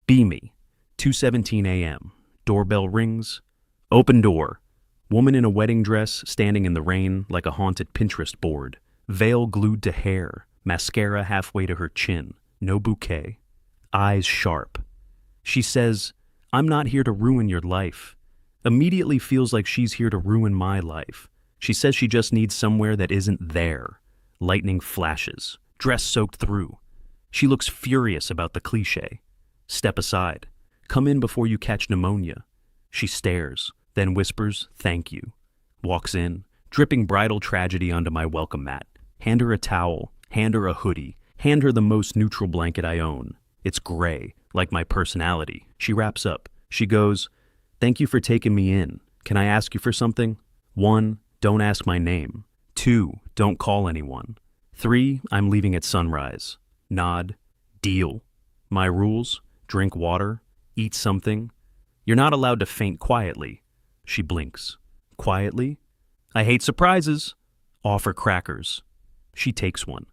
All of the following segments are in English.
Be me. 2:17 a.m. Doorbell rings. Open door. Woman in a wedding dress standing in the rain like a haunted Pinterest board. Veil glued to hair. Mascara halfway to her chin. No bouquet. Eyes sharp. She says, "I'm not here to ruin your life." Immediately feels like she's here to ruin my life. She says she just needs somewhere that isn't there. Lightning flashes. Dress soaked through. She looks furious about the cliche. Step aside. Come in before you catch pneumonia. She stares, then whispers, "Thank you." Walks in, dripping bridal tragedy onto my welcome mat. Hand her a towel, hand her a hoodie, hand her the most neutral blanket I own. It's gray, like my personality. She wraps up. She goes, "Thank you for taking me in. Can I ask you for something? 1, don't ask my name. 2, don't call anyone. 3, I'm leaving at sunrise." Nod. Deal. My rules: drink water, eat something. You're not allowed to faint quietly. She blinks. Quietly? I hate surprises. Offer crackers. She takes one.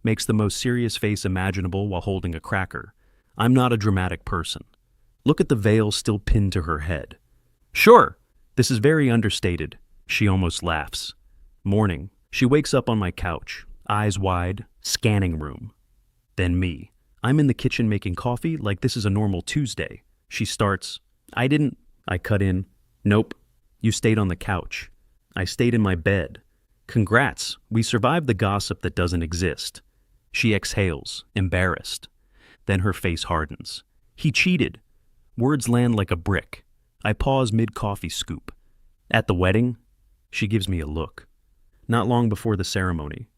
Makes the most serious face imaginable while holding a cracker. I'm not a dramatic person. Look at the veil still pinned to her head. Sure, this is very understated. She almost laughs. Morning. She wakes up on my couch, eyes wide, scanning room. Then me. I'm in the kitchen making coffee like this is a normal Tuesday. She starts, "I didn't." I cut in, "Nope. You stayed on the couch. I stayed in my bed. Congrats, we survived the gossip that doesn't exist." She exhales, embarrassed. Then her face hardens. He cheated. Words land like a brick. I pause mid-coffee scoop. At the wedding? She gives me a look. Not long before the ceremony.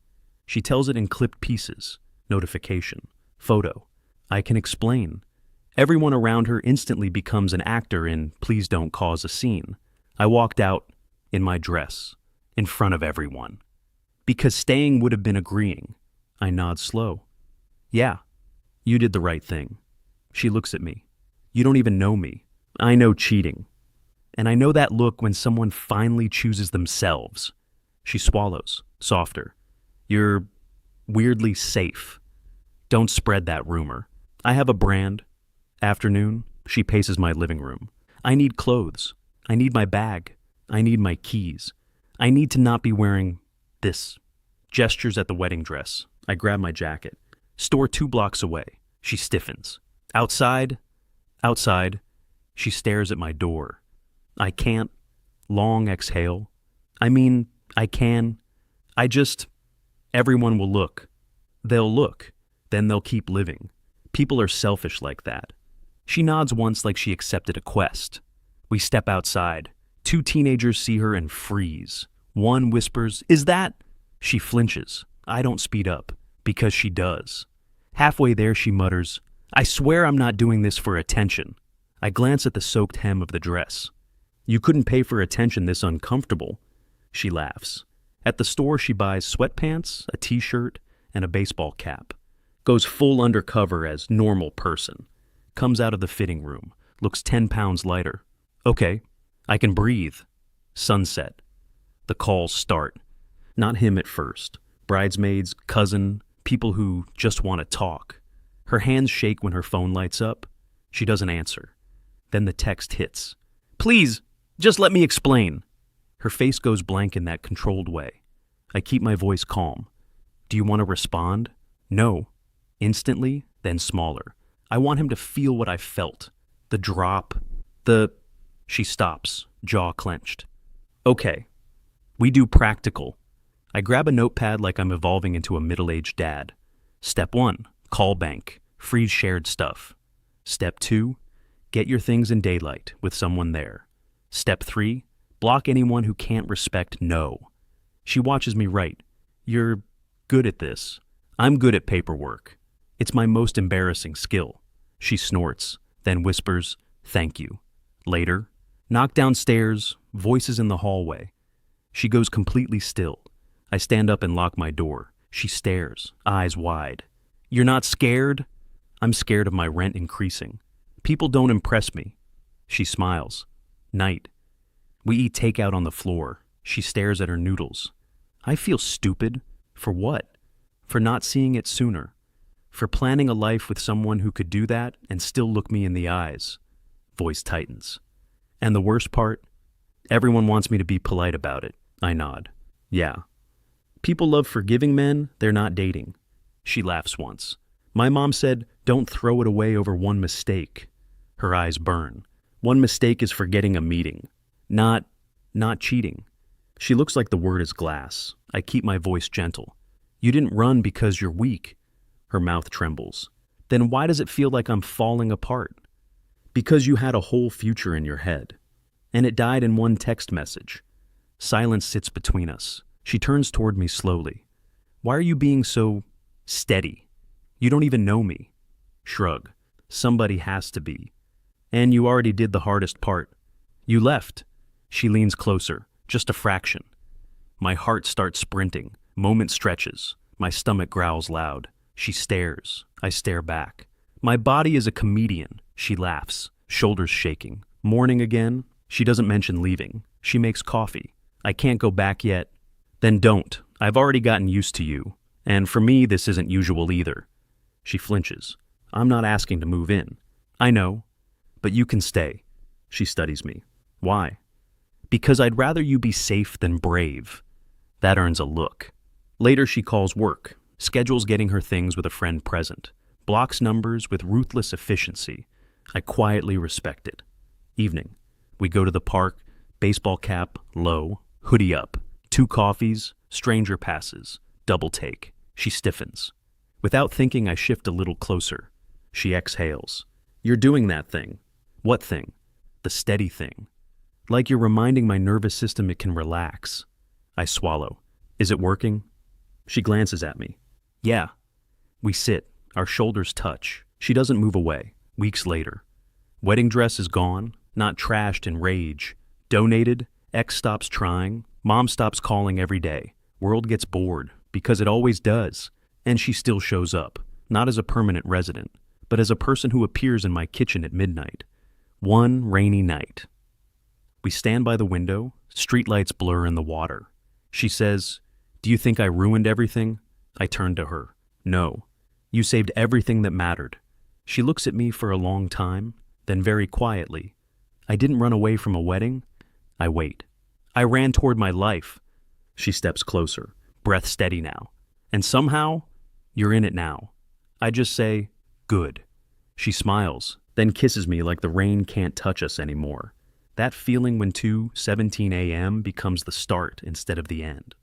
She tells it in clipped pieces. Notification. Photo. I can explain. Everyone around her instantly becomes an actor in Please Don't Cause a Scene. I walked out in my dress, in front of everyone. Because staying would have been agreeing. I nod slow. Yeah, you did the right thing. She looks at me. You don't even know me. I know cheating. And I know that look when someone finally chooses themselves. She swallows, softer. You're weirdly safe. Don't spread that rumor. I have a brand. Afternoon, she paces my living room. I need clothes. I need my bag. I need my keys. I need to not be wearing this. Gestures at the wedding dress. I grab my jacket. Store 2 blocks away. She stiffens. Outside. She stares at my door. I can't. Long exhale. I can. Everyone will look. They'll look. Then they'll keep living. People are selfish like that. She nods once like she accepted a quest. We step outside. 2 teenagers see her and freeze. One whispers, "Is that?" She flinches. I don't speed up, because she does. Halfway there, she mutters, "I swear I'm not doing this for attention." I glance at the soaked hem of the dress. "You couldn't pay for attention this uncomfortable." She laughs. At the store, she buys sweatpants, a t-shirt, and a baseball cap. Goes full undercover as normal person. Comes out of the fitting room. Looks 10 pounds lighter. Okay, I can breathe. Sunset. The calls start. Not him at first. Bridesmaids, cousin, people who just want to talk. Her hands shake when her phone lights up. She doesn't answer. Then the text hits. "Please, just let me explain." Her face goes blank in that controlled way. I keep my voice calm. "Do you want to respond?" "No." Instantly, then smaller. I want him to feel what I felt. The drop. She stops, jaw clenched. "Okay. We do practical." I grab a notepad like I'm evolving into a middle-aged dad. Step 1, call bank. Freeze shared stuff. Step 2, get your things in daylight with someone there. Step 3, block anyone who can't respect no. She watches me write. "You're good at this." I'm good at paperwork. It's my most embarrassing skill. She snorts, then whispers, "Thank you." Later, knock downstairs, voices in the hallway. She goes completely still. I stand up and lock my door. She stares, eyes wide. "You're not scared?" I'm scared of my rent increasing. People don't impress me. She smiles. Night. We eat takeout on the floor. She stares at her noodles. I feel stupid. For what? For not seeing it sooner. For planning a life with someone who could do that and still look me in the eyes. Voice tightens. And the worst part? Everyone wants me to be polite about it. I nod. Yeah. People love forgiving men they're not dating. She laughs once. My mom said, don't throw it away over one mistake. Her eyes burn. One mistake is forgetting a meeting. Not cheating. She looks like the word is glass. I keep my voice gentle. You didn't run because you're weak. Her mouth trembles. Then why does it feel like I'm falling apart? Because you had a whole future in your head. And it died in one text message. Silence sits between us. She turns toward me slowly. Why are you being so steady? You don't even know me. Shrug. Somebody has to be. And you already did the hardest part. You left. She leans closer, just a fraction. My heart starts sprinting. Moment stretches. My stomach growls loud. She stares. I stare back. My body is a comedian. She laughs, shoulders shaking. Morning again? She doesn't mention leaving. She makes coffee. I can't go back yet. Then don't. I've already gotten used to you. And for me, this isn't usual either. She flinches. I'm not asking to move in. I know. But you can stay. She studies me. Why? Because I'd rather you be safe than brave. That earns a look. Later she calls work, schedules getting her things with a friend present, blocks numbers with ruthless efficiency. I quietly respect it. Evening. We go to the park, baseball cap, low, hoodie up, 2 coffees, stranger passes, double take. She stiffens. Without thinking, I shift a little closer. She exhales. You're doing that thing. What thing? The steady thing. Like you're reminding my nervous system it can relax. I swallow. Is it working? She glances at me. Yeah. We sit. Our shoulders touch. She doesn't move away. Weeks later. Wedding dress is gone, not trashed in rage. Donated. Ex stops trying. Mom stops calling every day. World gets bored, because it always does. And she still shows up, not as a permanent resident, but as a person who appears in my kitchen at midnight. One rainy night. We stand by the window, streetlights blur in the water. She says, "Do you think I ruined everything?" I turn to her. No. You saved everything that mattered. She looks at me for a long time, then very quietly. I didn't run away from a wedding. I wait. I ran toward my life. She steps closer, breath steady now. And somehow, you're in it now. I just say, good. She smiles, then kisses me like the rain can't touch us anymore. That feeling when 2:17 a.m. becomes the start instead of the end.